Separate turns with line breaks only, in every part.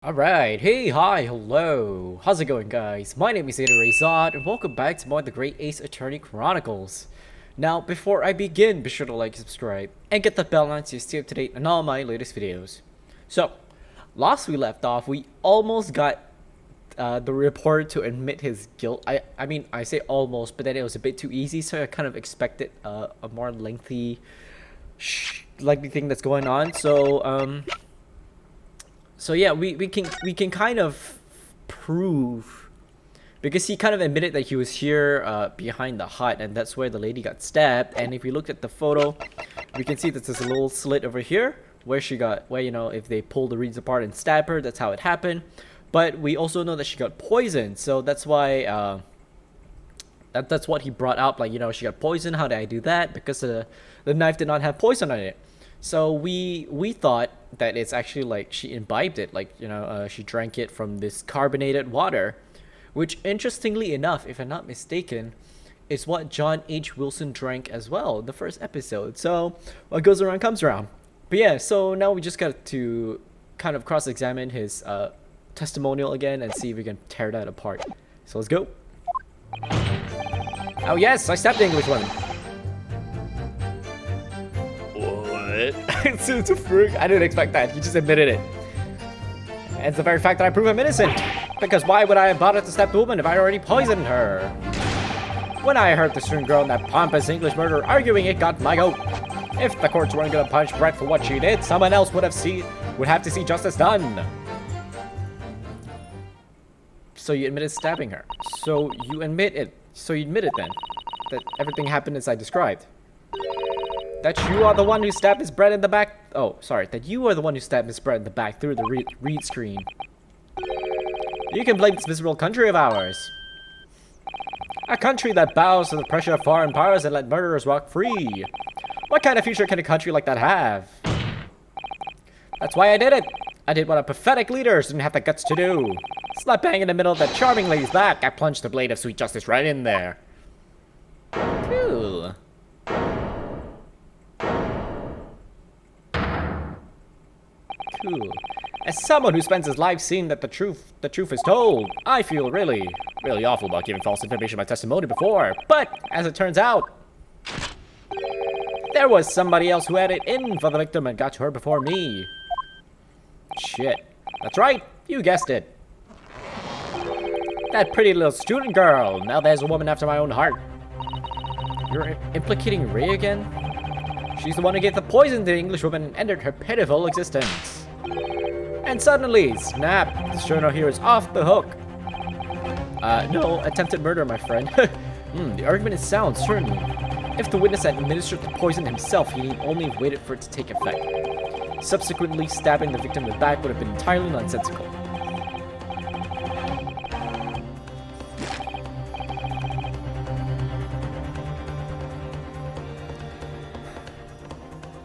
Alright, hey, hi, hello. How's it going, guys? My name is ZetaRayZod, and welcome back to more of the Great Ace Attorney Chronicles. Now, before I begin, be sure to like, subscribe, and get the bell on so you stay up to date on all my latest videos. So, last we left off, we almost got the reporter to admit his guilt. I mean, I say almost, but then it was a bit too easy, so I kind of expected a more lengthy thing that's going on. So yeah, we can kind of prove, because he kind of admitted that he was here behind the hut, and that's where the lady got stabbed. And if we look at the photo, we can see that there's a little slit over here where if they pull the reeds apart and stab her, that's how it happened. But we also know that she got poisoned, so that's why that's what he brought up. She got poisoned. How did I do that? Because the knife did not have poison on it. So we thought that it's actually like she imbibed it, she drank it from this carbonated water, which interestingly enough, if I'm not mistaken, is what John H. Wilson drank as well in the first episode. So what goes around comes around. But yeah, so now we just got to kind of cross-examine his testimonial again and see if we can tear that apart. So let's go. Oh yes, I stabbed the English woman. It's a freak. I didn't expect that. He just admitted it. And it's the very fact that I prove I'm innocent. Because why would I have bothered to stab the woman if I already poisoned her? When I heard the student girl and that pompous English murderer arguing, it got my goat. If the courts weren't gonna punish Brett for what she did, someone else would have to see justice done. So you admitted stabbing her. So you admitted then that everything happened as I described. That you are the one who stabbed Miss Brett in the back. Oh, sorry. That you are the one who stabbed Miss Brett in the back through the reed screen. You can blame this miserable country of ours. A country that bows to the pressure of foreign powers and let murderers walk free. What kind of future can a country like that have? That's why I did it. I did what a pathetic leader didn't have the guts to do. Slap bang in the middle of that charming lady's back, I plunged the blade of sweet justice right in there. Cool. Cool. As someone who spends his life seeing that the truth is told, I feel really awful about giving false information in my testimony before. But as it turns out, there was somebody else who had it in for the victim and got to her before me. Shit. That's right. You guessed it. That pretty little student girl. Now there's a woman after my own heart. You're implicating Ray again? She's the one who gave the poison to the English woman and ended her pitiful existence. And suddenly, snap, the journal here is off the hook. No, attempted murder, my friend. The argument is sound, certainly. If the witness had administered the poison himself, he need only have waited for it to take effect. Subsequently, stabbing the victim in the back would have been entirely nonsensical.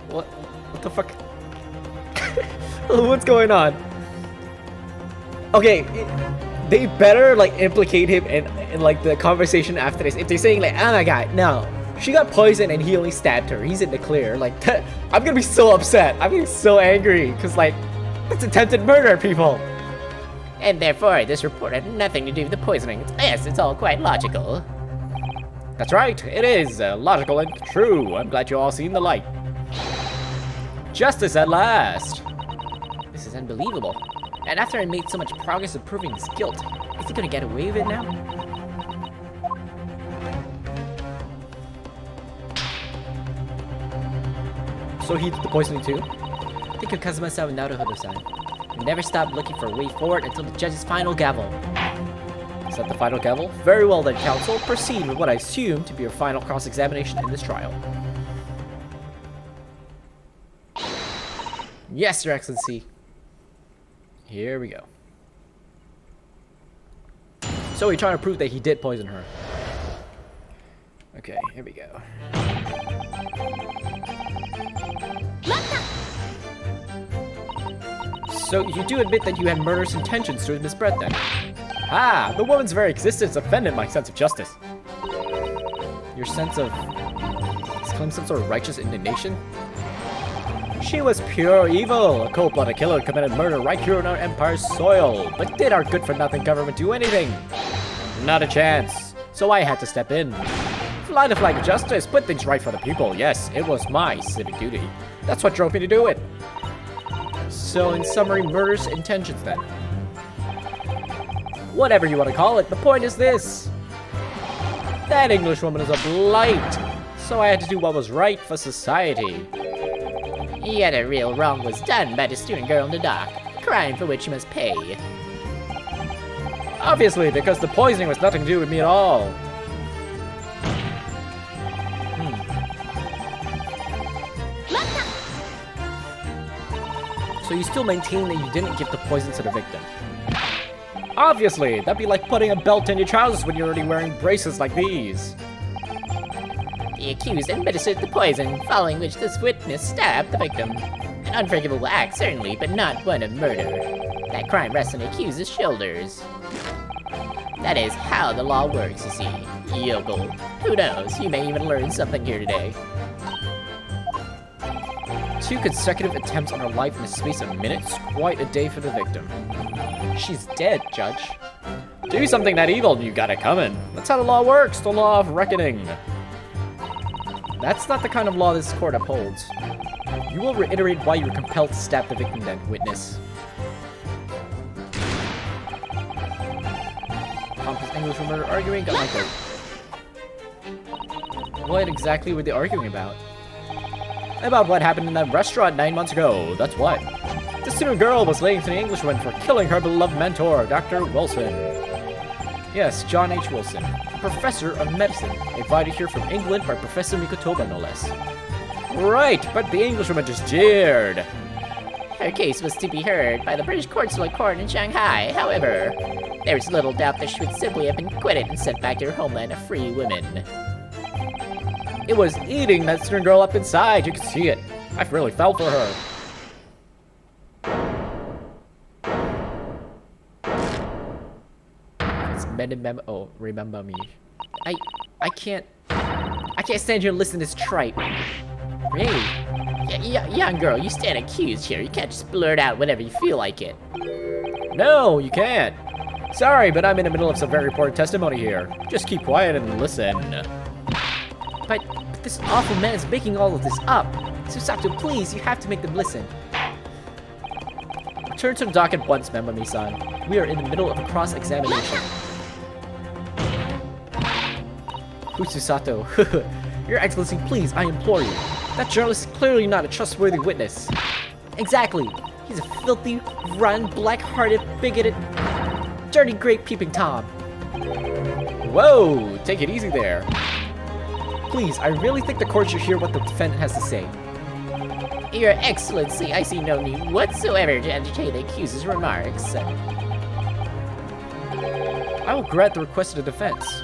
What the fuck? What's going on? Okay, they better implicate him in the conversation after this. If they're saying oh my god, no, she got poisoned and he only stabbed her, he's in the clear. I'm gonna be so upset. I'm gonna be so angry because that's attempted murder, people.
And therefore, this report had nothing to do with the poisoning. Yes, it's all quite logical.
That's right, it is logical and true. I'm glad you all seen the light. Justice at last.
This is unbelievable. And after I made so much progress of proving his guilt, is he gonna get away with it now?
So he did the poisoning too?
Think of Kazuma-san and Naruhodo-san. Never stop looking for a way forward until the judge's final gavel.
Is that the final gavel? Very well then, counsel. Proceed with what I assume to be your final cross-examination in this trial. Yes, Your Excellency. Here we go. So we're trying to prove that he did poison her. Okay, here we go. So you do admit that you had murderous intentions towards Miss Brett then? Ah, the woman's very existence offended my sense of justice. Your sense of... exclaim some sort of righteous indignation? She was pure evil. A cold-blooded killer committed murder right here on our empire's soil. But did our good-for-nothing government do anything? Not a chance. So I had to step in. Fly the flag of justice, put things right for the people. Yes, it was my civic duty. That's what drove me to do it. So, in summary, murderous intentions then. Whatever you want to call it, the point is this. That English woman is a blight. So I had to do what was right for society.
Yet a real wrong was done by the student girl in the dock, crime for which she must pay.
Obviously, because the poisoning was nothing to do with me at all. So you still maintain that you didn't give the poison to the victim? Obviously, that'd be like putting a belt in your trousers when you're already wearing braces like these.
The accused administered the poison, following which this witness stabbed the victim. An unforgivable act, certainly, but not one of murder. That crime rests on the accused's shoulders. That is how the law works, you see. Yokel. Who knows, you may even learn something here today.
2 consecutive attempts on her life in the space of minutes? Quite a day for the victim. She's dead, Judge. Do something that evil and you got it coming. That's how the law works, the law of reckoning. That's not the kind of law this court upholds. You will reiterate why you were compelled to stab the victim then, witness. Pompous English for murder arguing? Got my vote. What exactly were they arguing about? About what happened in that restaurant 9 months ago, that's what. The student girl was laying to the Englishwoman for killing her beloved mentor, Dr. Wilson. Yes, John H. Wilson, a professor of medicine, invited here from England by Professor Mikotoba, no less. Right, but the Englishwoman just jeered.
Her case was to be heard by the British Consular Court in Shanghai, however. There is little doubt that she would simply have been acquitted and sent back to her homeland a free woman.
It was eating that student girl up inside, you could see it. I really felt for her. It's oh, remember me. I can't stand here and listen to this tripe.
Really? Young girl, you stand accused here. You can't just blurt out whenever you feel like it.
No, you can't. Sorry, but I'm in the middle of some very important testimony here. Just keep quiet and listen.
But this awful man is making all of this up. Susato, please, you have to make them listen.
Turn to the docket once, Membami-san. We are in the middle of a cross-examination. Who's Susato? Your Excellency, please, I implore you. That journalist is clearly not a trustworthy witness.
Exactly. He's a filthy, rotten, black-hearted, bigoted, dirty, great peeping Tom.
Whoa, take it easy there. Please, I really think the court should hear what the defendant has to say.
Your Excellency, I see no need whatsoever to entertain the accuser's remarks.
I will grant the request of the defense.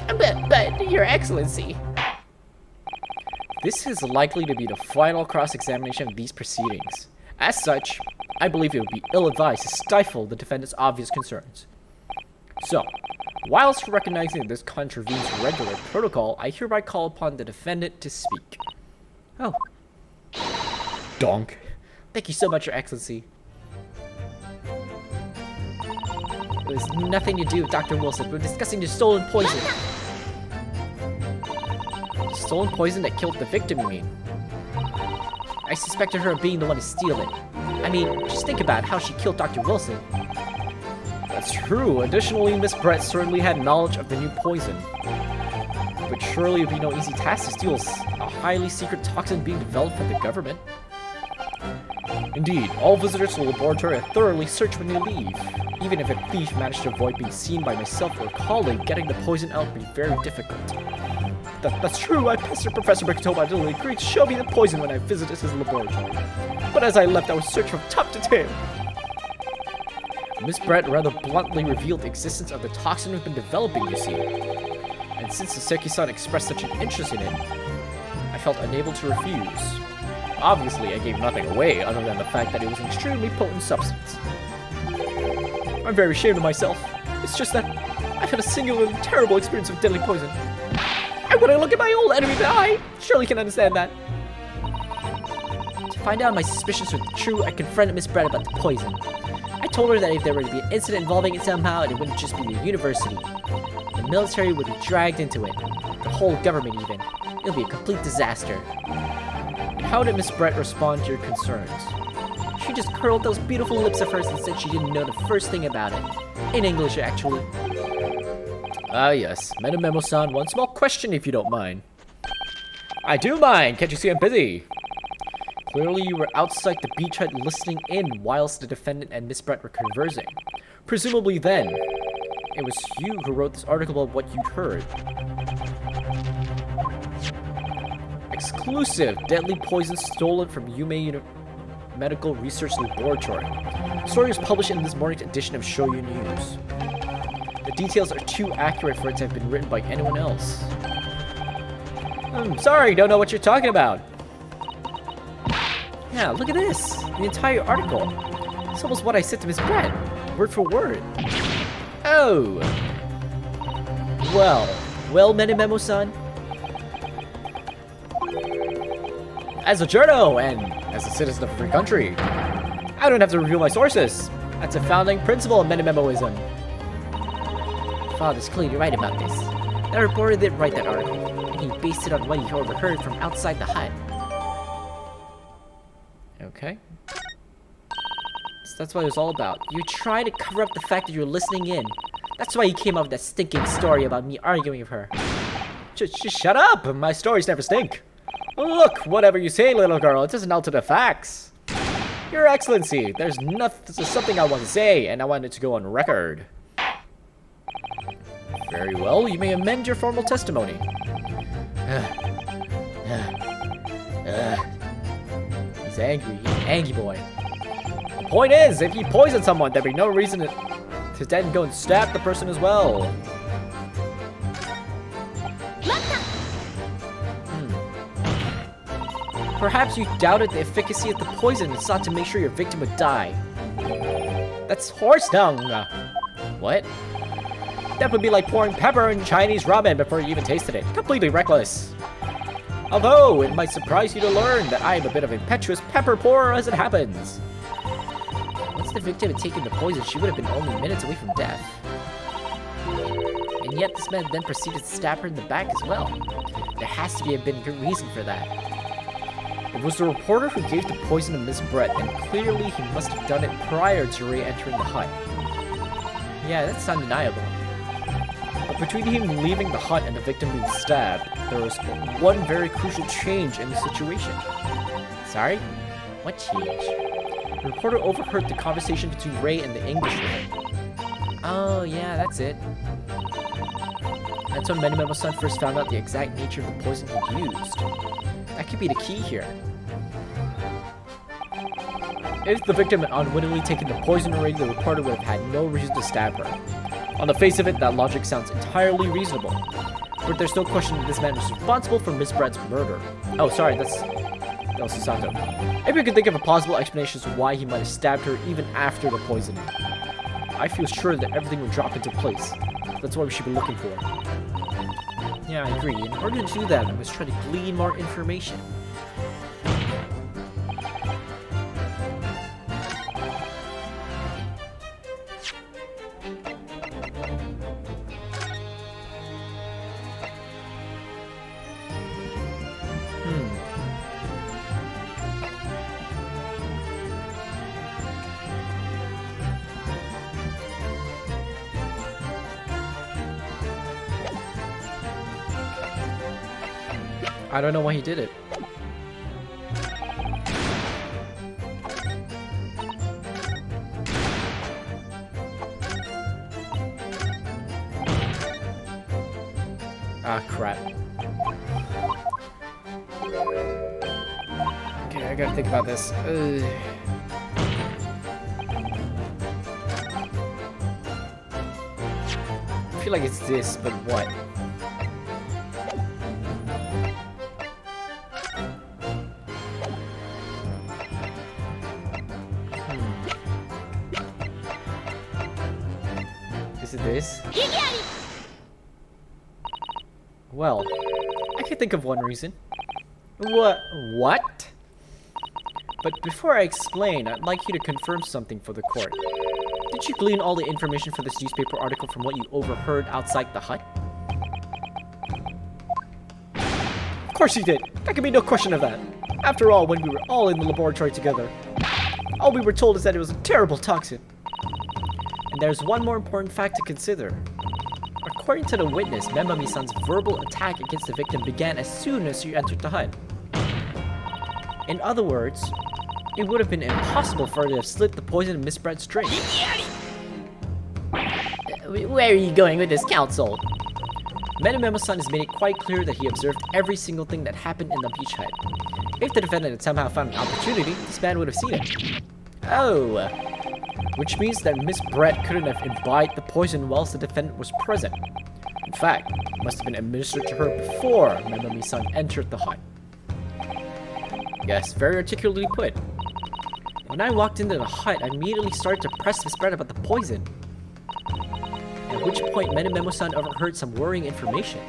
But, Your Excellency...
This is likely to be the final cross-examination of these proceedings. As such, I believe it would be ill-advised to stifle the defendant's obvious concerns. So, whilst recognizing that this contravenes regular protocol, I hereby call upon the defendant to speak.
Oh.
Donk.
Thank you so much, Your Excellency.
It has nothing to do with Dr. Wilson. We're discussing the stolen poison. Stolen poison that killed the victim, you mean? I suspected her of being the one to steal it. I mean, just think about how she killed Dr. Wilson. That's true. Additionally, Miss Brett certainly had knowledge of the new poison. But surely it would be no easy task to steal a highly secret toxin being developed for the government. Indeed, all visitors to the laboratory are thoroughly searched when they leave. Even if a thief managed to avoid being seen by myself or a colleague, getting the poison out would be very difficult. That's true. I pestered Professor Mikotoba until he agreed to show me the poison when I visited his laboratory. But as I left, I was searched from top to tail. Miss Brett rather bluntly revealed the existence of the toxin we've been developing, you see. And since the Seki-san expressed such an interest in it, I felt unable to refuse. Obviously, I gave nothing away other than the fact that it was an extremely potent substance. I'm very ashamed of myself. It's just that I've had a singularly terrible experience with deadly poison. And when I look at my old enemy in the eye, surely can understand that. find out my suspicions were true, I confronted Miss Brett about the poison. I told her that if there were to be an incident involving it somehow, it wouldn't just be the university. The military would be dragged into it. The whole government even. It'll be a complete disaster. And how did Miss Brett respond to your concerns? She just curled those beautiful lips of hers and said she didn't know the first thing about it. In English, actually. Ah, yes. Membami-san, one small question if you don't mind. I do mind! Can't you see I'm busy? Clearly you were outside the beachhead listening in whilst the defendant and Miss Brett were conversing. Presumably then, it was you who wrote this article about what you'd heard. Exclusive! Deadly poison stolen from Yume Medical Research Laboratory. The story was published in this morning's edition of Shoyu News. The details are too accurate for it to have been written by anyone else. I'm sorry, don't know what you're talking about. Yeah, look at this. The entire article. It's almost what I said to Miss Brett. Word for word. Oh. Well, Membami-san. As a journo and as a citizen of a free country, I don't have to reveal my sources. That's a founding principle of Membamism. Father's clearly right about this. The reporter did write that article, and he based it on what he overheard from outside the hut. Okay. So that's what it was all about. You tried to cover up the fact that you were listening in. That's why you came up with that stinking story about me arguing with her. Just shut up! My stories never stink. Look, whatever you say, little girl, it doesn't alter the facts. Your Excellency, there's something I want to say, and I want it to go on record. Very well, you may amend your formal testimony. He's angry. He's an angry boy. The point is, if he poisoned someone, there'd be no reason to then go and stab the person as well. Perhaps you doubted the efficacy of the poison and sought to make sure your victim would die. That's horse dung. What? That would be like pouring pepper in Chinese ramen before you even tasted it. Completely reckless. Although, it might surprise you to learn that I am a bit of impetuous pepper pourer as it happens. Once the victim had taken the poison, she would have been only minutes away from death. And yet this man then proceeded to stab her in the back as well. There has to be a good reason for that. It was the reporter who gave the poison to Miss Brett, and clearly he must have done it prior to re-entering the hut. Yeah, that's undeniable. But between him leaving the hut and the victim being stabbed, there was one very crucial change in the situation. Sorry? What change? The reporter overheard the conversation between Ray and the Englishwoman. Oh, yeah, that's it. That's when Membami-san first found out the exact nature of the poison he used. That could be the key here. If the victim had unwittingly taken the poison already, the reporter would have had no reason to stab her. On the face of it, that logic sounds entirely reasonable. But there's no question that this man was responsible for Miss Brett's murder. Oh, sorry, that was Susato. Maybe we could think of a plausible explanation as to why he might have stabbed her even after the poisoning. I feel sure that everything will drop into place. That's what we should be looking for. Yeah, I agree. In order to do that, I must try to glean more information. I don't know why he did it. Ah, crap. Okay, I gotta think about this. I feel like it's this, but what? Is it this? Well, I can think of one reason. What? But before I explain, I'd like you to confirm something for the court. Did you glean all the information for this newspaper article from what you overheard outside the hut? Of course you did. There can be no question of that. After all, when we were all in the laboratory together, all we were told is that it was a terrible toxin. And there's one more important fact to consider. According to the witness, Membami-san's verbal attack against the victim began as soon as you entered the hut. In other words, it would have been impossible for her to have slipped the poison in Miss Brett's drink.
Where are you going with this, counsel?
Membami-san has made it quite clear that he observed every single thing that happened in the beach hut. If the defendant had somehow found an opportunity, this man would have seen it.
Oh.
Which means that Miss Brett couldn't have imbibed the poison whilst the defendant was present. In fact, it must have been administered to her before Membami-san entered the hut. Yes, very articulately put. When I walked into the hut, I immediately started to press Miss Brett about the poison. At which point, Membami-san overheard some worrying information.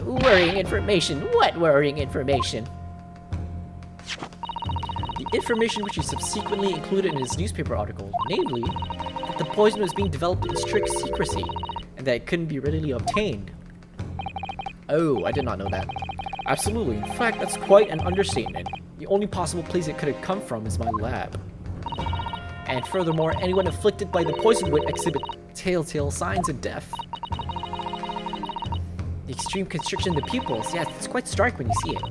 Worrying information? What worrying information?
The information which he subsequently included in his newspaper article, namely, that the poison was being developed in strict secrecy, and that it couldn't be readily obtained. Oh, I did not know that. Absolutely, in fact, that's quite an understatement. The only possible place it could have come from is my lab. And furthermore, anyone afflicted by the poison would exhibit telltale signs of death. The extreme constriction in the pupils, yes, it's quite stark when you see it.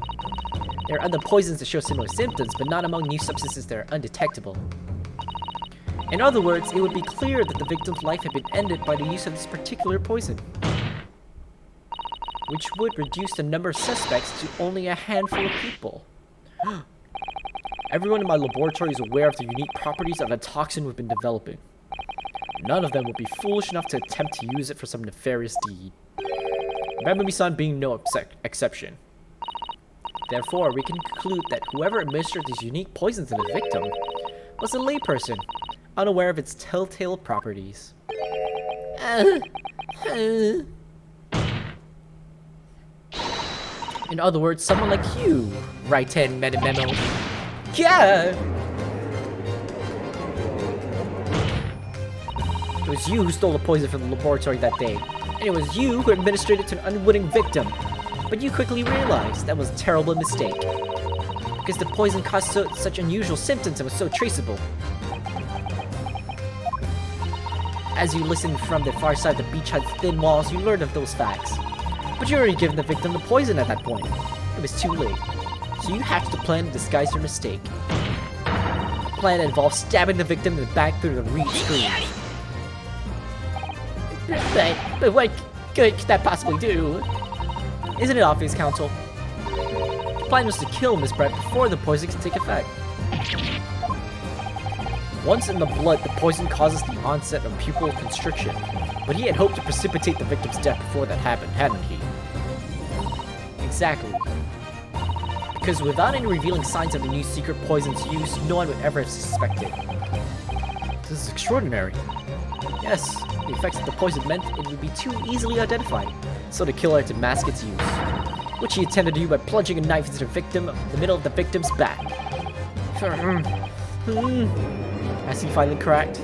There are other poisons that show similar symptoms, but not among new substances that are undetectable. In other words, it would be clear that the victim's life had been ended by the use of this particular poison, which would reduce the number of suspects to only a handful of people. Everyone in my laboratory is aware of the unique properties of the toxin we've been developing. None of them would be foolish enough to attempt to use it for some nefarious deed. Membami-san being no exception. Therefore, we can conclude that whoever administered these unique poisons to the victim was a layperson, unaware of its telltale properties. In other words, someone like you, right-hand memo. Yeah! It was you who stole the poison from the laboratory that day, and it was you who administered it to an unwitting victim. But you quickly realized that was a terrible mistake, because the poison caused such unusual symptoms and was so traceable. As you listened from the far side of the beach hut's thin walls, you learned of those facts. But you already given the victim the poison at that point. It was too late. So you hatched a plan to disguise your mistake. A plan that involved stabbing the victim in the back through the reed screen.
But what good could that possibly do?
Isn't it obvious, counsel? The plan was to kill Miss Brett before the poison could take effect. Once in the blood, the poison causes the onset of pupil constriction, but he had hoped to precipitate the victim's death before that happened, hadn't he? Exactly. Because without any revealing signs of the new secret poison's use, no one would ever have suspected. This is extraordinary. Yes, the effects of the poison meant it would be too easily identified, so the killer had to mask its use, which he attempted to do by plunging a knife into the victim in the middle of the victim's back. As he finally cracked.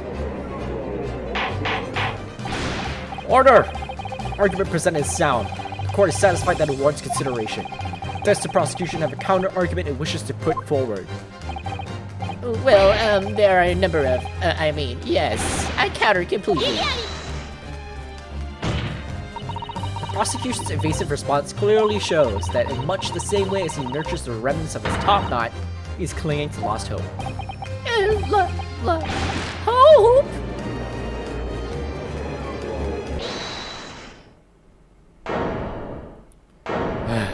Order! Argument presented is sound. The court is satisfied that it warrants consideration. Does the prosecution have a counter-argument it wishes to put forward?
Well, there are a number of, yes, I counter completely.
The prosecution's evasive response clearly shows that in much the same way as he nurtures the remnants of his top knot, he's clinging to lost hope.
Hope?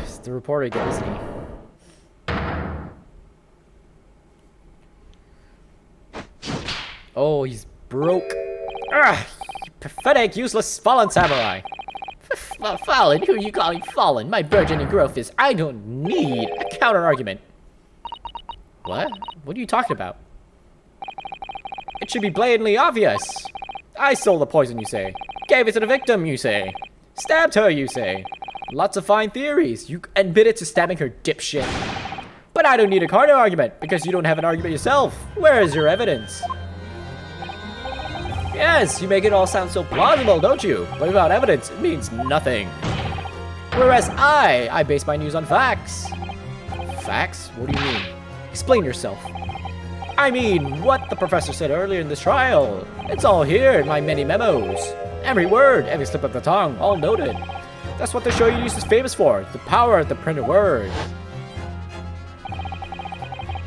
It's the reporter again, isn't he? Oh, he's broke. Ah, you pathetic, useless, fallen samurai.
Fallen? Who are you calling fallen? My burgeoning growth is...
I don't need a counter-argument. What? What are you talking about? It should be blatantly obvious. I stole the poison, you say. Gave it to the victim, you say. Stabbed her, you say. Lots of fine theories. You admitted to stabbing her, dipshit. But I don't need a counter argument, because you don't have an argument yourself. Where is your evidence? Yes, you make it all sound so plausible, don't you? But without evidence, it means nothing. Whereas I base my news on facts. Facts? What do you mean? Explain yourself. I mean, what the professor said earlier in this trial. It's all here in my many memos. Every word, every slip of the tongue, all noted. That's what the show you use is famous for, the power of the printed word.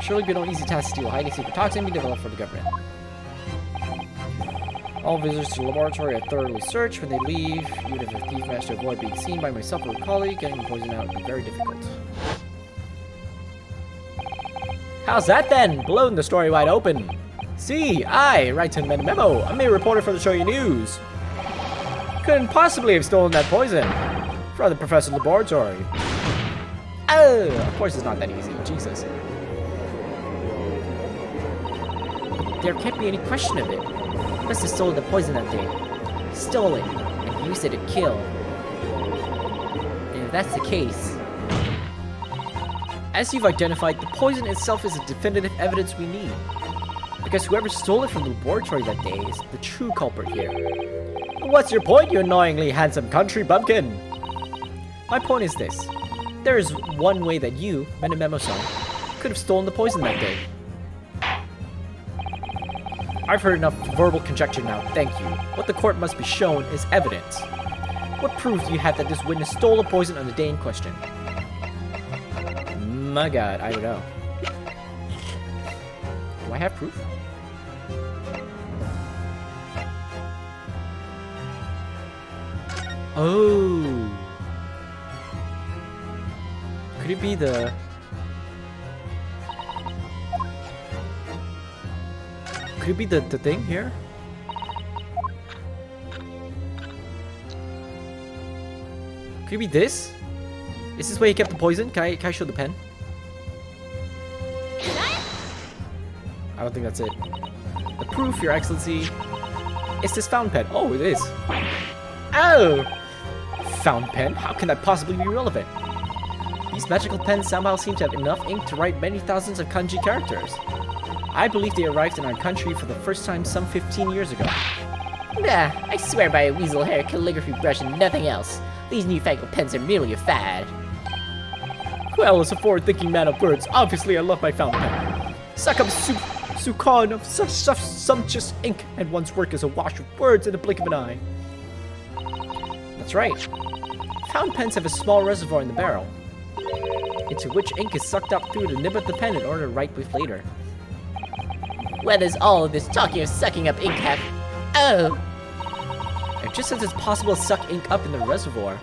Surely be no easy task to steal a highly secret toxin be developed for the government. All visitors to the laboratory are thoroughly searched. When they leave, even if a thief managed to avoid being seen by myself or a colleague, getting the poison out would be very difficult. How's that then? Blown the story wide open. See, I write to Memo. I'm a reporter for the Show You News. Couldn't possibly have stolen that poison from the professor's laboratory. Oh, of course it's not that easy. Jesus. There can't be any question of it. He must have stolen the poison that day. Stole it and used it to kill. And if that's the case, as you've identified, the poison itself is the definitive evidence we need. Because whoever stole it from the laboratory that day is the true culprit here. What's your point, you annoyingly handsome country bumpkin? My point is this. There is one way that you, Membami-san, could have stolen the poison that day. I've heard enough verbal conjecture now, thank you. What the court must be shown is evidence. What proof do you have that this witness stole the poison on the day in question? My god, I don't know. Do I have proof? Oh. Could it be the... Could it be the thing here? Could it be this? Is this where he kept the poison? Can I show the pen? I don't think that's it. The proof, Your Excellency, is this fountain pen. Oh, it is. Oh! Fountain pen? How can that possibly be relevant? These magical pens somehow seem to have enough ink to write many thousands of kanji characters. I believe they arrived in our country for the first time some 15 years ago.
Nah, I swear by a weasel hair calligraphy brush and nothing else. These newfangled pens are merely a fad.
Well, as a forward-thinking man of words, obviously I love my fountain pen. Suck up Sukan of such sumptuous ink, and one's work is awash with words in the blink of an eye. That's right. Fountain pens have a small reservoir in the barrel, into which ink is sucked up through the nib of the pen in order to write with later.
What does all of this talking of sucking up ink have? Oh!
And just as it's possible to suck ink up in the reservoir,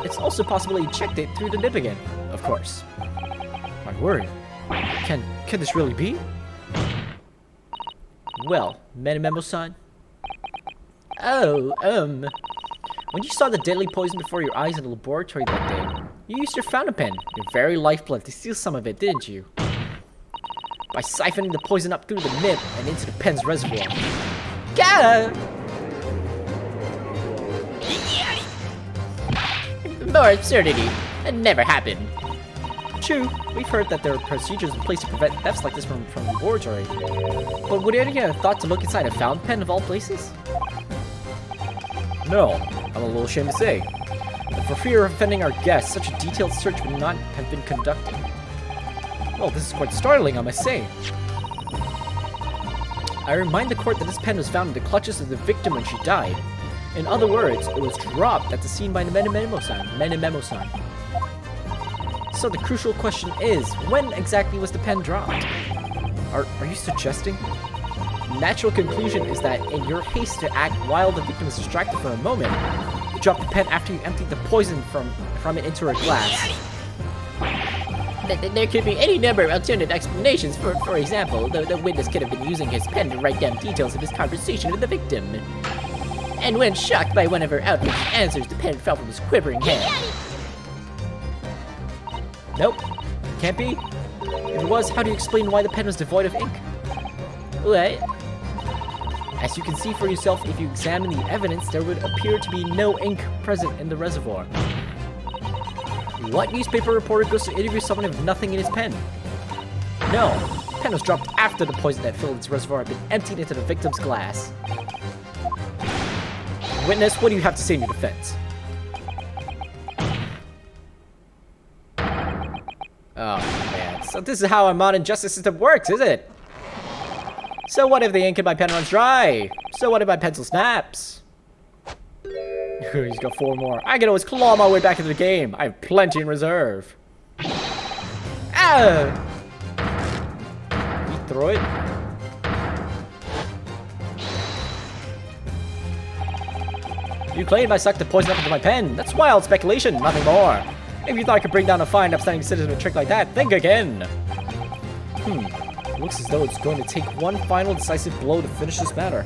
it's also possible to eject it through the nib again, of course. My word. Can this really be? Well, Membami-san.
Oh,
When you saw the deadly poison before your eyes in the laboratory that day, you used your fountain pen, your very lifeblood, to steal some of it, didn't you? By siphoning the poison up through the nib and into the pen's reservoir. Gah!
more absurdity. It never happened.
True, we've heard that there are procedures in place to prevent thefts like this from the laboratory. But would anyone have thought to look inside a fountain pen of all places? No, I'm a little ashamed to say. But for fear of offending our guests, such a detailed search would not have been conducted. Well, this is quite startling, I must say. I remind the court that this pen was found in the clutches of the victim when she died. In other words, it was dropped at the scene by the Membami-san. So the crucial question is, when exactly was the pen dropped? Are you suggesting? Natural conclusion is that in your haste to act while the victim is distracted for a moment, you dropped the pen after you emptied the poison from it into her glass.
There could be any number of alternate explanations. For example, the witness could have been using his pen to write down details of his conversation with the victim. And when shocked by one of her outraged answers, the pen fell from his quivering hand.
Nope, can't be. If it was, how do you explain why the pen was devoid of ink?
What?
As you can see for yourself, if you examine the evidence, there would appear to be no ink present in the reservoir. What newspaper reporter goes to interview someone with nothing in his pen? No, the pen was dropped after the poison that filled its reservoir had been emptied into the victim's glass. Witness, what do you have to say in your defense? Oh man, so this is how our modern justice system works, is it? So what if the ink in my pen runs dry? So what if my pencil snaps? He's got 4 more. I can always claw my way back into the game. I have plenty in reserve. Ah! You throw it? You claim I sucked the poison up into my pen. That's wild speculation, nothing more. If you thought I could bring down a fine, upstanding citizen with a trick like that, think again. Looks as though it's going to take one final decisive blow to finish this matter.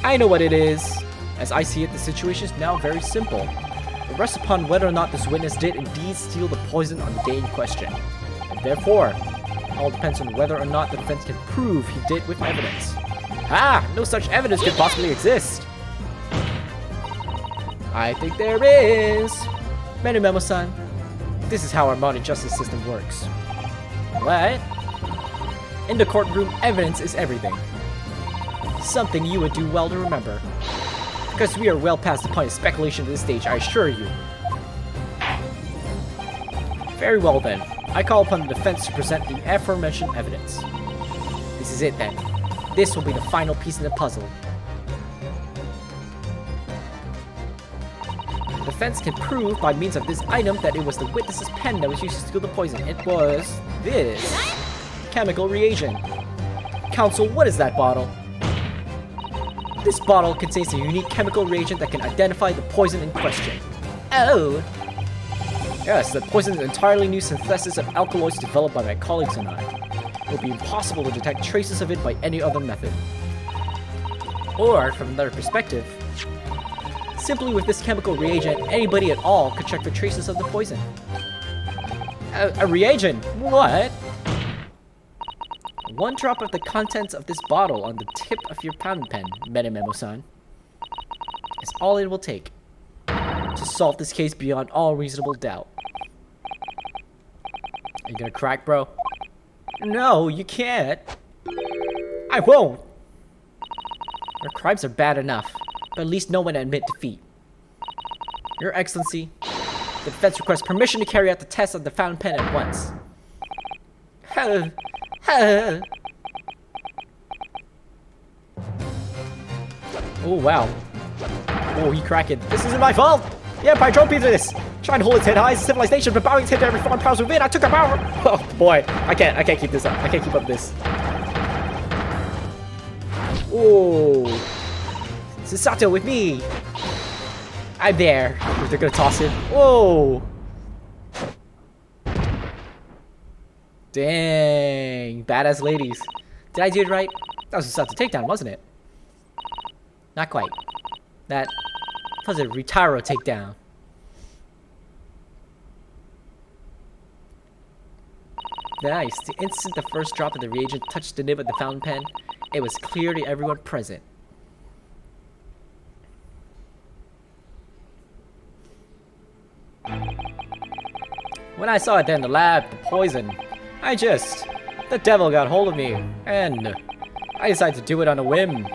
I know what it is. As I see it, the situation is now very simple. It rests upon whether or not this witness did indeed steal the poison on the day in question. And therefore, all depends on whether or not the defense can prove he did with evidence. Ah! No such evidence could possibly exist! I think there is! Membami-san, this is how our modern justice system works. What? In the courtroom, evidence is everything. Something you would do well to remember. Because we are well past the point of speculation at this stage, I assure you. Very well then. I call upon the defense to present the aforementioned evidence. This is it then. This will be the final piece in the puzzle. The defense can prove by means of this item that it was the witness's pen that was used to steal the poison. It was this chemical reagent. Counsel, what is that bottle? This bottle contains a unique chemical reagent that can identify the poison in question. Oh! Yes, the poison is an entirely new synthesis of alkaloids developed by my colleagues and I. It would be impossible to detect traces of it by any other method. Or, from another perspective, simply with this chemical reagent, anybody at all could check for traces of the poison. A reagent? What? 1 drop of the contents of this bottle on the tip of your fountain pen, Membami-san, is all it will take to solve this case beyond all reasonable doubt. Are you gonna crack, bro? No, you can't. I won't. Your crimes are bad enough, but at least no one admit defeat. Your Excellency, the defense requests permission to carry out the test of the fountain pen at once. Oh wow. Oh, he cracking. This isn't my fault! Yeah, I drove into this! Trying to hold its head high as a civilization, but bowing its head to every foreign powers within, I took a power! Oh boy, I can't keep this up. I can't keep up this. Oh, Susato with me! I'm there. They're gonna toss it. Whoa! Dang, badass ladies. Did I do it right? That was Susato takedown, wasn't it? Not quite. That was a Retaro takedown. Nice. The instant the first drop of the reagent touched the nib of the fountain pen, it was clear to everyone present. When I saw it there in the lab, the poison, the devil got hold of me, and I decided to do it on a whim.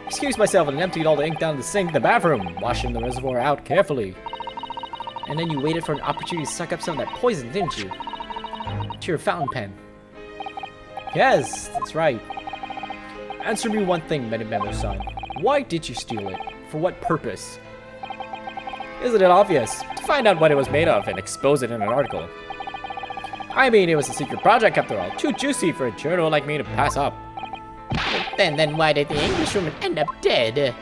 Excused myself and emptied all the ink down the sink in the bathroom, washing the reservoir out carefully. And then you waited for an opportunity to suck up some of that poison, didn't you? To your fountain pen. Yes, that's right. Answer me one thing, Membami-san. Why did you steal it? For what purpose? Isn't it obvious? To find out what it was made of and expose it in an article. I mean, it was a secret project after all. Too juicy for a journal like me to pass up.
Then why did the Englishwoman end up dead?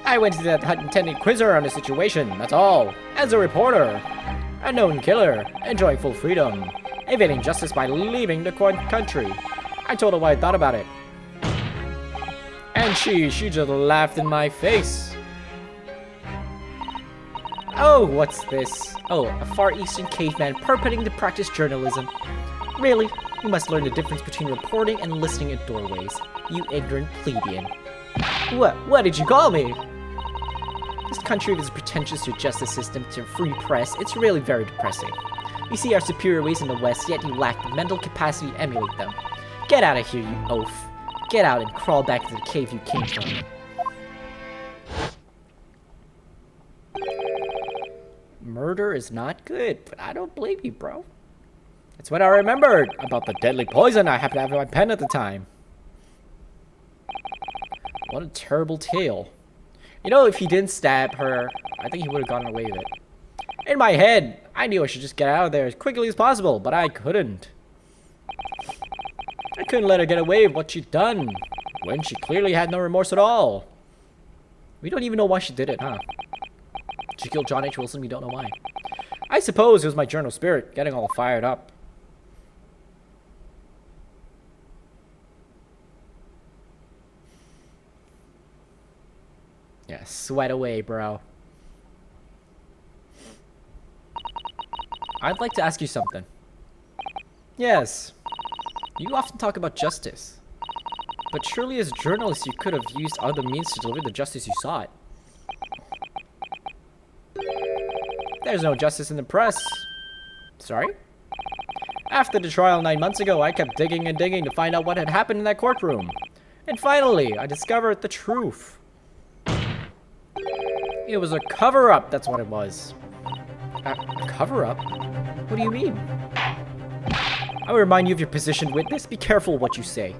I went to that hut intending to quiz her on the situation, that's all. As a reporter. A known killer, enjoying full freedom. Evading justice by leaving the country. I told her what I thought about it. And she just laughed in my face. Oh, what's this? Oh, a Far Eastern caveman purporting to practice journalism. Really? You must learn the difference between reporting and listening at doorways. You ignorant plebeian. What did you call me? This country with its pretentious justice system to free press, it's really very depressing. You see our superior ways in the West, yet you lack the mental capacity to emulate them. Get out of here, you oaf. Get out and crawl back to the cave you came from. Murder is not good, but I don't blame you, bro. That's what I remembered about the deadly poison I happened to have in my pen at the time. What a terrible tale. You know, if he didn't stab her, I think he would have gotten away with it. In my head, I knew I should just get out of there as quickly as possible, but I couldn't. I couldn't let her get away with what she'd done, when she clearly had no remorse at all. We don't even know why she did it, huh? She killed John H. Wilson, we don't know why. I suppose it was my journal spirit getting all fired up. Yeah, sweat away, bro. I'd like to ask you something. Yes. You often talk about justice. But surely as a journalist you could have used other means to deliver the justice you sought. There's no justice in the press. Sorry? After the trial 9 months ago, I kept digging and digging to find out what had happened in that courtroom. And finally, I discovered the truth. It was a cover-up, that's what it was. A cover-up? What do you mean? I will remind you of your position, witness. Be careful what you say.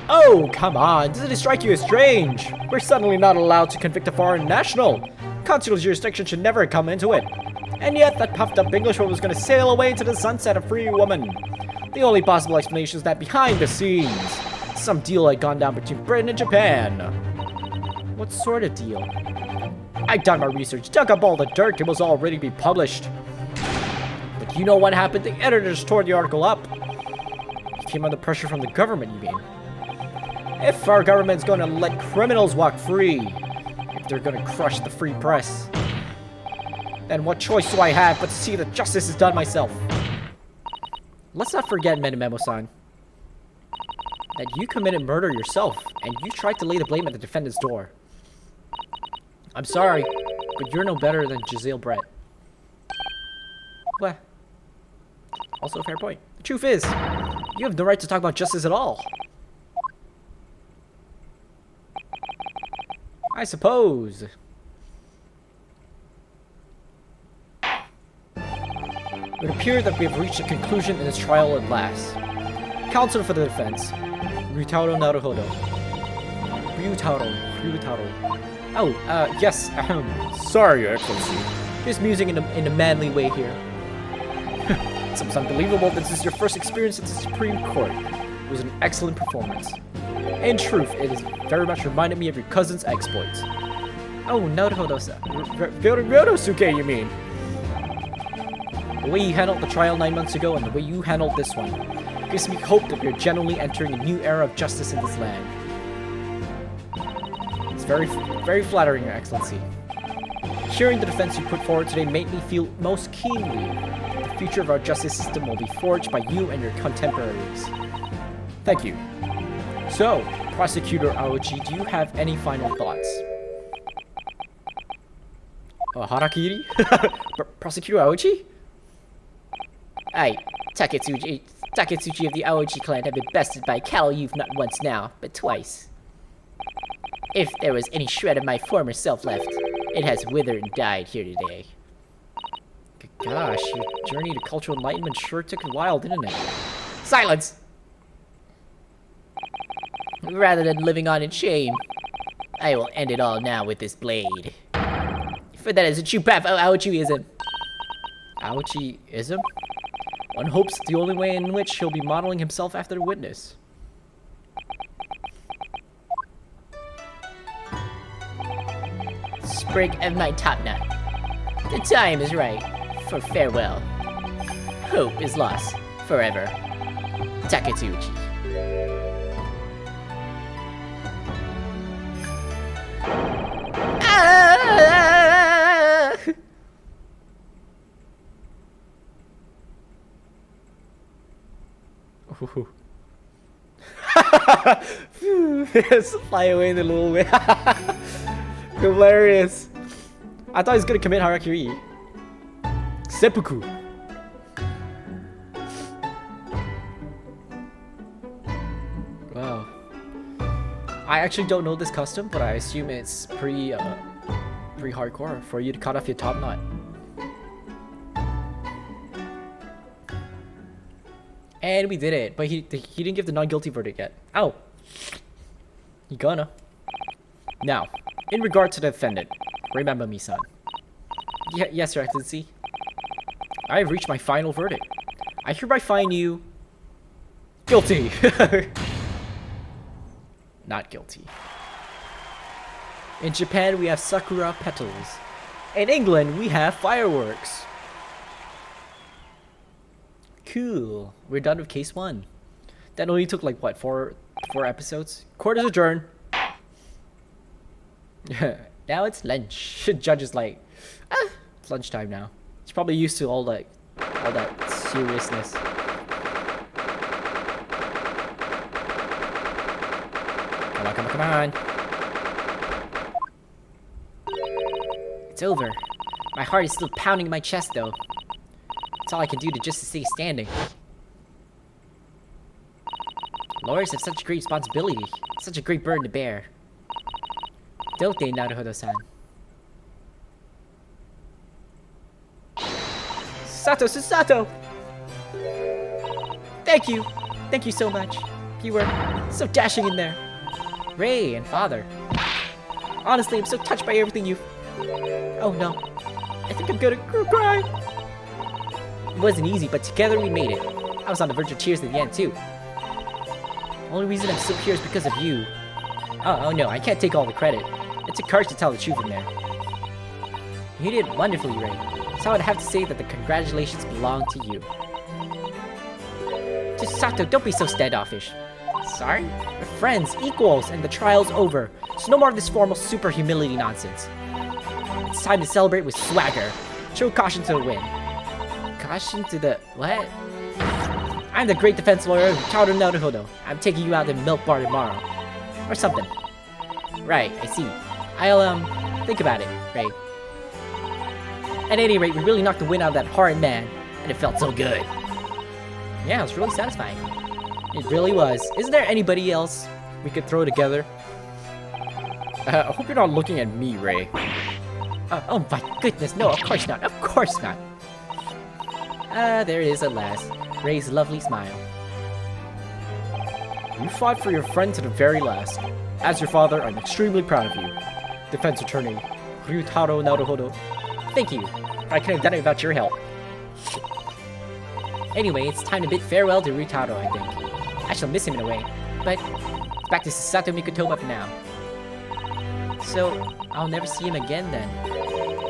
Oh, come on. Doesn't it strike you as strange? We're suddenly not allowed to convict a foreign national. Consular jurisdiction should never come into it. And yet, that puffed-up Englishwoman was going to sail away into the sunset a free woman. The only possible explanation is that behind the scenes, some deal had gone down between Britain and Japan. What sort of deal? I'd done my research, dug up all the dirt, it was all ready to be published. But you know what happened? The editors tore the article up. It came under pressure from the government, you mean? If our government's going to let criminals walk free, if they're going to crush the free press, then what choice do I have but to see that justice is done myself? Let's not forget, Membami-san, that you committed murder yourself, and you tried to lay the blame at the defendant's door. I'm sorry, but you're no better than Giselle Brett. What? Also a fair point. The truth is, you have no right to talk about justice at all. I suppose. It would appear that we have reached a conclusion in this trial at last. Counsel for the defense, Naruhodo. Ryutaro. Oh, yes, sorry, Your Excellency. Just musing in a manly way here. It's almost unbelievable that this is your first experience at the Supreme Court. It was an excellent performance. In truth, it has very much reminded me of your cousin's exploits. Oh, Naruhodo-san. Ryosuke, you mean? The way you handled the trial 9 months ago and the way you handled this one gives me hope that we are genuinely entering a new era of justice in this land. It's very flattering, Your Excellency. Hearing the defense you put forward today made me feel most keenly that the future of our justice system will be forged by you and your contemporaries. Thank you. So, Prosecutor Aochi, do you have any final thoughts? Harakiri? Prosecutor Aochi?
Taketsuchi of the Aochi clan have been bested by Cal Youth not once now, but twice. If there was any shred of my former self left, it has withered and died here today.
Gosh, your journey to cultural enlightenment sure took a while, didn't it?
Silence! Rather than living on in shame, I will end it all now with this blade. For that is a true path of Aochiism.
Aochiism? One hopes it's the only way in which he'll be modeling himself after the witness.
Sprig of my top knot. The time is right for farewell. Hope is lost forever. Taketsuchi.
Fly away in the little way. Hilarious. I thought he was gonna commit harakiri. Seppuku. I actually don't know this custom, but I assume it's pretty hardcore for you to cut off your top knot. And we did it, but he didn't give the non-guilty verdict yet. Oh, he gonna. Now, in regard to the defendant, remember me, son. Yes, Your Excellency. I have reached my final verdict. I hereby find you guilty. Not guilty. In Japan, we have sakura petals. In England, we have fireworks. Cool. We're done with case 1. That only took like what, four episodes? Court is adjourned. Now it's lunch. Judge is like, it's lunchtime now. He's probably used to all that seriousness. Come on. It's over. My heart is still pounding in my chest, though. That's all I can do to just stay standing. Lawyers have such a great responsibility, such a great burden to bear. Don't they, Naruhodo-san? Susato! Thank you! Thank you so much. You were so dashing in there. Ray and father. Honestly, I'm so touched by everything you've... Oh no. I think I'm gonna cry. It wasn't easy, but together we made it. I was on the verge of tears at the end, too. The only reason I'm still here is because of you. Oh no, I can't take all the credit. It took courage to tell the truth in there. You did wonderfully, Ray. So I would have to say that the congratulations belong to you. Susato, don't be so standoffish. Sorry? We're friends, equals, and the trial's over. So no more of this formal super humility nonsense. It's time to celebrate with swagger. Show caution to the win. Caution to the... what? I'm the great defense lawyer, Naruhodo. I'm taking you out to the milk bar tomorrow. Or something. Right, I see. I'll, think about it, Ray. At any rate, we really knocked the wind out of that horrid man, and it felt so good. Yeah, it was really satisfying. It really was. Isn't there anybody else we could throw together? I hope you're not looking at me, Ray. Oh my goodness, no, of course not. Of course not. There it is at last. Ray's lovely smile. You fought for your friend to the very last. As your father, I'm extremely proud of you. Defense Attorney Ryutaro Naruhodo. Thank you. I couldn't have done it without your help. Anyway, it's time to bid farewell to Ryutaro, I think. I shall miss him in a way, but back to Susato Mikotoba for now. So, I'll never see him again then.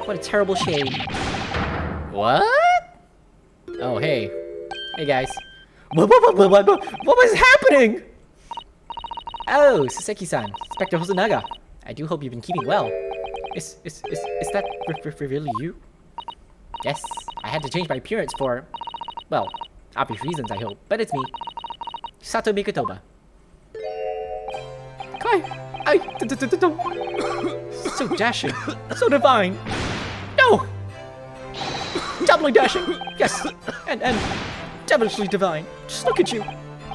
What a terrible shame. What? Oh, hey. Hey, guys. What was happening? Oh, Saseki-san. Inspector Hosonaga. I do hope you've been keeping well. Is that really you? Yes, I had to change my appearance for, well, obvious reasons, I hope. But it's me. Sato Mikotoba. Kai! So dashing. So divine. No! Doubly dashing. Yes. And devilishly divine. Just look at you.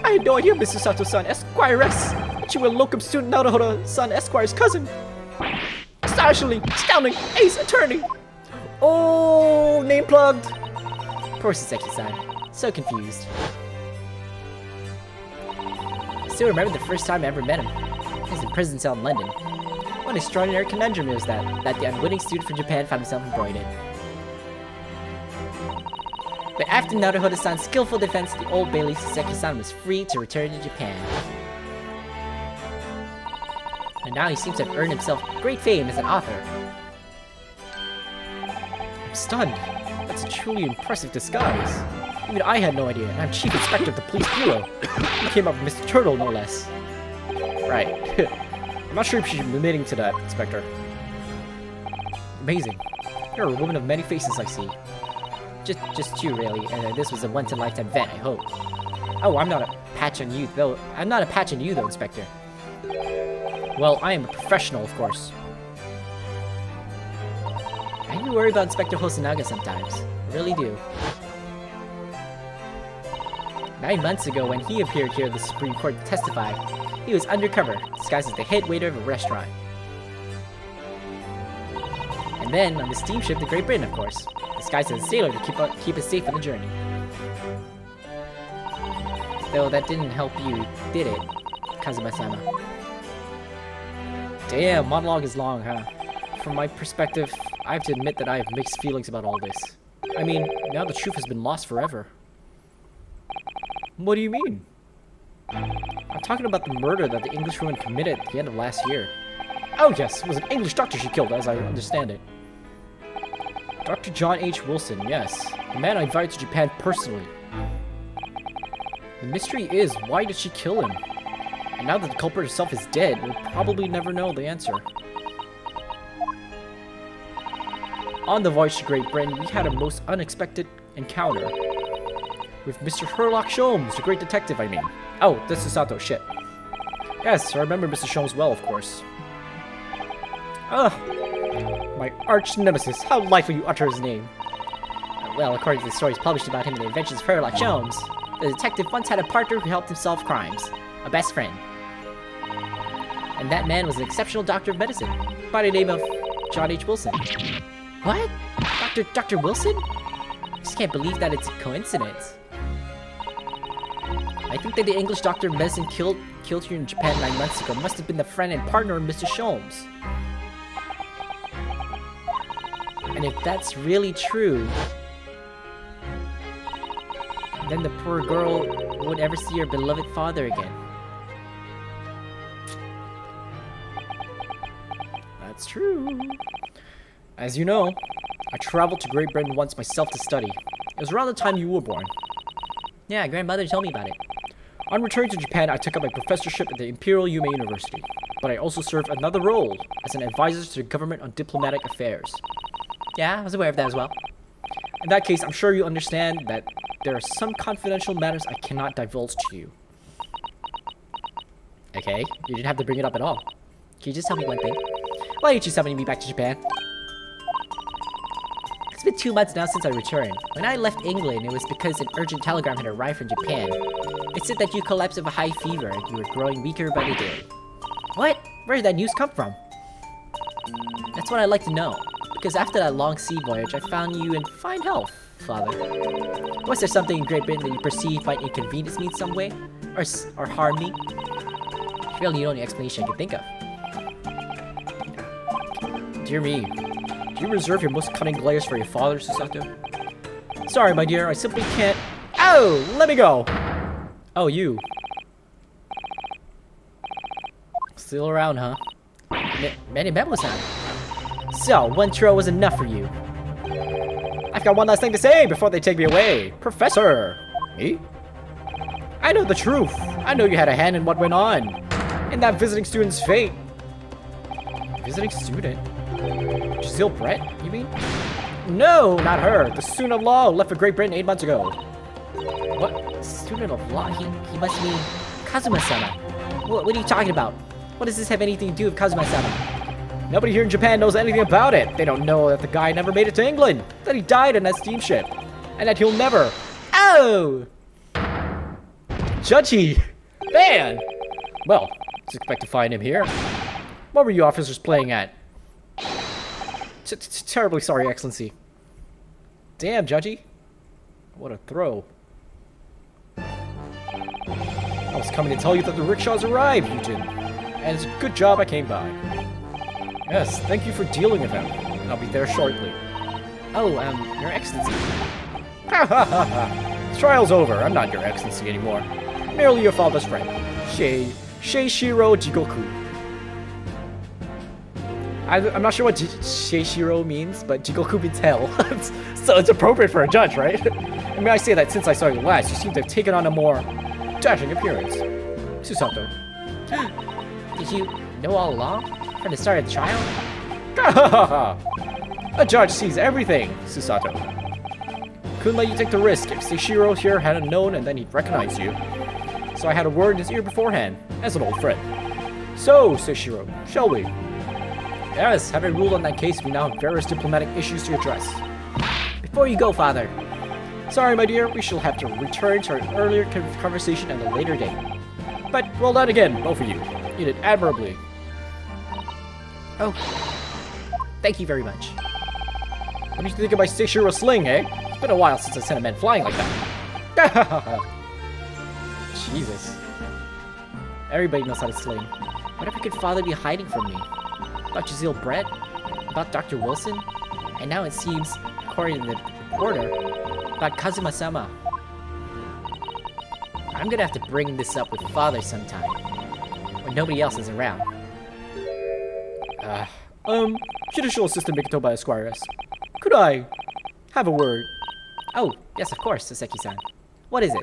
I had no idea Mrs. Sato-san, Esquiress, that you were locum student Naruhodo-san, Esquire's cousin. Astonishingly astounding ace attorney. Oh, name plugged. Poor Saseki-san. So confused. I still remember the first time I ever met him. He was in prison cell in London. What an extraordinary conundrum was that the unwitting student from Japan found himself embroiled. But after Naruhodo-san's skillful defense, the Old Bailey Saseki-san was free to return to Japan. And now he seems to have earned himself great fame as an author. I'm stunned. That's a truly impressive disguise. Even I had no idea, and I'm Chief Inspector of the Police Bureau. He came up with Mr. Turtle, no less. Right. I'm not sure if you should be admitting to that, Inspector. Amazing. You're a woman of many faces, I see. Just two, really, and this was a once-in-a-lifetime event, I hope. Oh, I'm not a patch on you, though. I'm not a patch on you, though, Inspector. Well, I am a professional, of course. I do worry about Inspector Hosonaga sometimes. I really do.
9 months ago, when he appeared here at the Supreme Court to testify, he was undercover, disguised as the head waiter of a restaurant. And then, on the steamship to Great Britain, of course, disguised as a sailor to keep us safe on the journey. Though that didn't help you, did it, Kazuma-sama?
Damn, monologue is long, huh? From my perspective, I have to admit that I have mixed feelings about all this. I mean, now the truth has been lost forever. What do you mean? I'm talking about the murder that the Englishwoman committed at the end of last year. Oh yes, it was an English doctor she killed, as I understand it. Dr. John H. Wilson, yes. The man I invited to Japan personally. The mystery is, why did she kill him? And now that the culprit herself is dead, we'll probably never know the answer. On the voyage to Great Britain, we had a most unexpected encounter. With Mr. Sherlock Sholmes, the great detective, I mean. Oh, that's Susato, shit. Yes, I remember Mr. Sholmes well, of course. Ugh. My arch nemesis, how lightly you utter his name.
Well, according to the stories published about him in the Adventures of Sherlock Sholmes, the detective once had a partner who helped him solve crimes. A best friend. And that man was an exceptional doctor of medicine, by the name of John H. Wilson. What? Dr. Wilson? I just can't believe that it's a coincidence. I think that the English doctor of medicine killed here in Japan 9 months ago must have been the friend and partner of Mr. Sholmes. And if that's really true, then the poor girl won't ever see her beloved father again.
That's true. As you know, I traveled to Great Britain once myself to study. It was around the time you were born.
Yeah, grandmother told me about it.
On returning to Japan, I took up my professorship at the Imperial Yume University, but I also served another role as an advisor to the government on diplomatic affairs.
Yeah, I was aware of that as well.
In that case, I'm sure you understand that there are some confidential matters I cannot divulge to you.
Okay, you didn't have to bring it up at all. Can you just tell me one thing? Why didn't you summon me back to Japan? It's been 2 months now since I returned. When I left England, it was because an urgent telegram had arrived from Japan. It said that you collapsed of a high fever and you were growing weaker by the day. What? Where did that news come from? That's what I'd like to know. Because after that long sea voyage, I found you in fine health, Father. Was there something in Great Britain that you perceived might inconvenience me in some way? Or harm me? It's really the only explanation I can think of.
Dear me, do you reserve your most cunning glares for your father, Susato? Sorry, my dear, I simply can't... Oh, let me go! Oh, you. Still around, huh?
Membami-san.
So, one tro was enough for you. I've got one last thing to say before they take me away. Professor! Me? I know the truth. I know you had a hand in what went on. In that visiting student's fate. Visiting student? Giselle Brett, you mean? No, not her. The student of law who left for Great Britain 8 months ago.
What? Student of law? He must mean Kazuma-sama. What are you talking about? What does this have anything to do with Kazuma-sama?
Nobody here in Japan knows anything about it. They don't know that the guy never made it to England. That he died on that steamship. And that he'll never... Oh! Judgy! Man! Well, let's expect to find him here. What were you officers playing at? Terribly sorry, Excellency. Damn, Judgy. What a throw. I was coming to tell you that the rickshaws arrived, Eugen. And it's a good job I came by. Yes, thank you for dealing with him. I'll be there shortly.
Oh, Your Excellency.
Ha ha ha ha. The trial's over. I'm not your Excellency anymore. Merely your father's friend. Seishiro Jigoku. I'm not sure what Seishiro means, but Jigoku means hell. So it's appropriate for a judge, right? I mean, I say that since I saw you last, you seem to have taken on a more dashing appearance. Susato.
Did you know all along? From the start of the trial?
A judge sees everything, Susato. Couldn't let you take the risk if Seishiro here hadn't known and then he'd recognize you. So I had a word in his ear beforehand, as an old friend. So, Seishiro, shall we? Yes, having ruled on that case, we now have various diplomatic issues to address.
Before you go, Father,
Sorry, my dear, we shall have to return to our earlier conversation at a later date. But well done again, both of you. You did admirably. Oh, thank you very much. What do you think of my 6-year sling, eh? It's been a while since I sent a man flying like that. Jesus. Everybody knows how to sling. Whatever could Father be hiding from me? About Jazeel Brett? About Dr. Wilson? And now it seems, according to the reporter, about Kazuma-sama. I'm gonna have to bring this up with Father sometime, when nobody else is around. Judicial Assistant Mikotoba Esquires. Could I have a word? Oh, yes, of course, Saseki-san. What is it?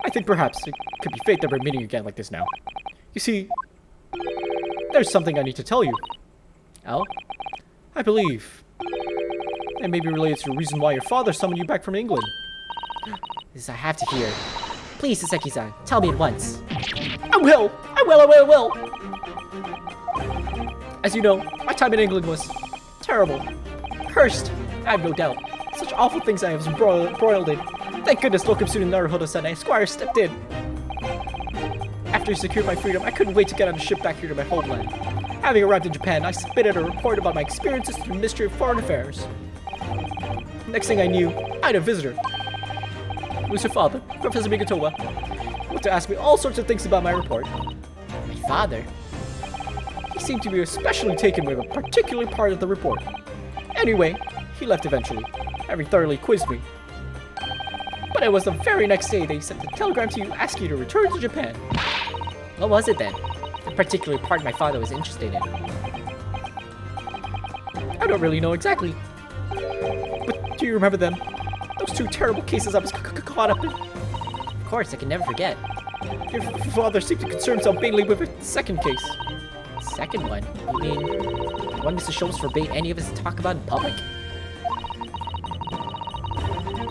I think perhaps it could be fate that we're meeting again like this now. You see, there's something I need to tell you. Oh? I believe it may be related to the reason why your father summoned you back from England. This I have to hear. Please, Saseki-san, tell me at once. I will! As you know, my time in England was terrible. Cursed, I have no doubt. Such awful things I was embroiled in. Thank goodness Lokumsu and Naruhodo-san and Esquire stepped in. After he secured my freedom, I couldn't wait to get on a ship back here to my homeland. Having arrived in Japan, I submitted a report about my experiences to the Ministry of Foreign Affairs. Next thing I knew, I had a visitor. It was your father, Professor Mikotoba. He wanted to ask me all sorts of things about my report. My father? He seemed to be especially taken with a particular part of the report. Anyway, he left eventually, having thoroughly quizzed me. But it was the very next day they sent a telegram to you asking you to return to Japan. What was it then? The particular part my father was interested in. I don't really know exactly. But do you remember them? Those 2 terrible cases I was caught up in. Of course, I can never forget. Your father seemed to concern himself mainly with a second case. Second one? You mean the one Mr. Schultz forbade any of us to talk about in public?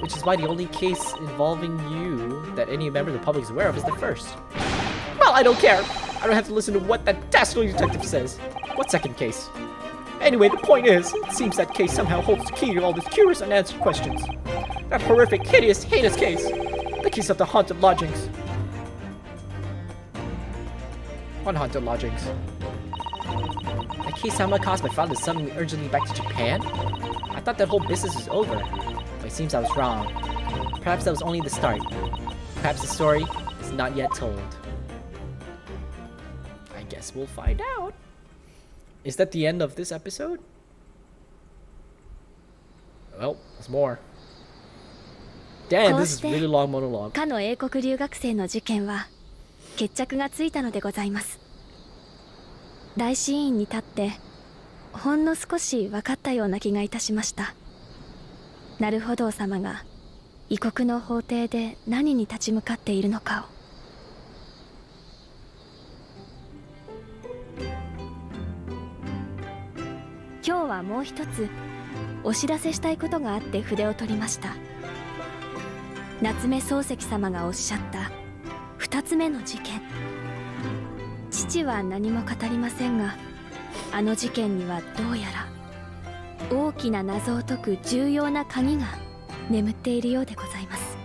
Which is why the only case involving you that any member of the public is aware of is the first. Well, I don't care. I don't have to listen to what that dastardly detective says. What second case? Anyway, the point is, it seems that case somehow holds the key to all these curious unanswered questions. That horrific, hideous, heinous case. The case of the haunted lodgings. What haunted lodgings? That case somehow caused my father to summon me urgently back to Japan? I thought that whole business was over. But it seems I was wrong. Perhaps that was only the start. Perhaps the story is not yet told. I guess we'll find out. Is that the end of this episode? Well, there's more. Damn, this is a really long monologue.
かの英国留学生の事件は決着がついたのでございます。大死院に立ってほんの少し分かったような気がいたしました。なるほど様が異国の法廷で何に立ち向かっているのかを。今日はもう一つお知らせしたいことがあって筆を取りました。夏目漱石様がおっしゃった2つ目の事件。父は何も語りませんが、あの事件にはどうやら大きな謎を解く重要な鍵が眠っているようでございます。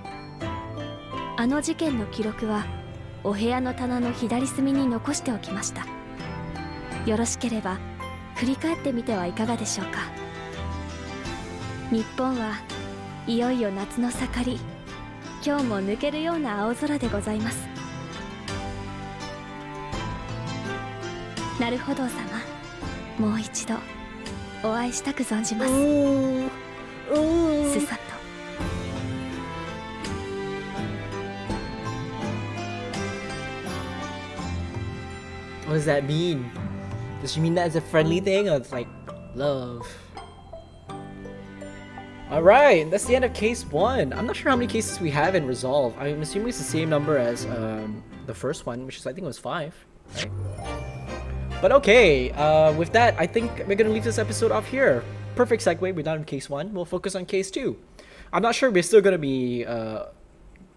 あの事件の記録はお部屋の棚の左隅に残しておきました。よろしければ振り返ってみてはいかがでしょうか。日本はいよいよ夏の盛り、今日も抜けるような青空でございます。なるほど様、もう一度お会いしたく存じます。すさと。
What does that mean? Does she mean that as a friendly thing, or it's like love? Alright, that's the end of case 1. I'm not sure how many cases we have in resolve. I'm assuming it's the same number as the first one, which is, I think it was 5, right? But okay, with that, I think we're gonna leave this episode off here. Perfect segue, we're done in case 1. We'll focus on case 2. I'm not sure we're still gonna be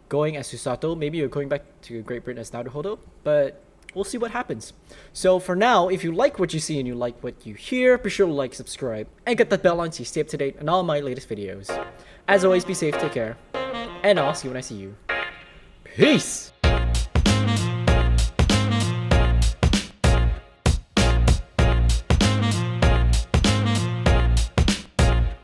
going as Susato. Maybe we're going back to Great Britain as Naruhodo, but we'll see what happens. So for now, if you like what you see and you like what you hear, be sure to like, subscribe, and get that bell on so you stay up to date on all my latest videos. As always, be safe, take care. and I'll see you when I see you. Peace!